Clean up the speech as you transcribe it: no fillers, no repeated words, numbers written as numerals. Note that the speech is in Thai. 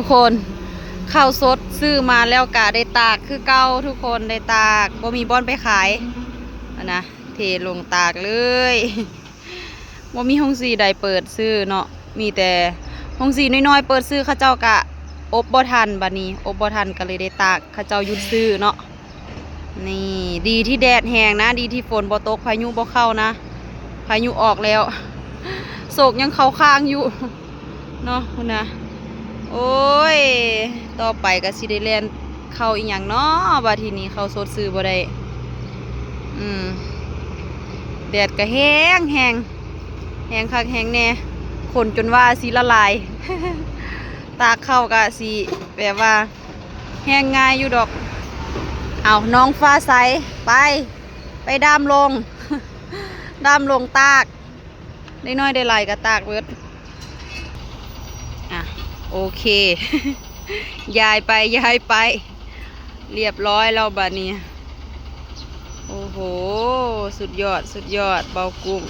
ทุกคนข้าวสดซื้อมาแล้วกะได้ตากคือเก่าทุกคนได้ตากบ่มีบ่อนไปขายนะเทลงตากเลยบ่มีห้องสีใดเปิดซื้อเนาะมีแต่ห้องสีน้อยๆเปิดซื้อเขาเจ้ากะอบบ่ทันบัดนี้อบบ่ทันก็เลยได้ตากเขาเจ้าหยุดซื้อเนาะนี่ดีที่แดดแห้งนะดีที่ฝนบ่ตกพายุบ่เข้านะพายุออกแล้วโศกยังเข้าข้างอยู่เนาะคุณนะโอ้ยต่อไปก็สิได้เรียนเข้าอีหยังเนาะบัดทีนี้เข้าสดซื้อบ่ได้แดดก็แห้งแห้งแห้งคักแห้งแน่คนจนว่าสิละลาย ตากเข้าก็สิแบบว่าแห้งง่ายอยู่ดอกเอาน้องฟ้าใสไปดามลง ดามลงตากได้น้อยได้หลายก็ตากเบิดอ่ะโอเค ย้ายไปเรียบร้อยแล้วบัดนี้โอ้โหสุดยอดเบากุ้ง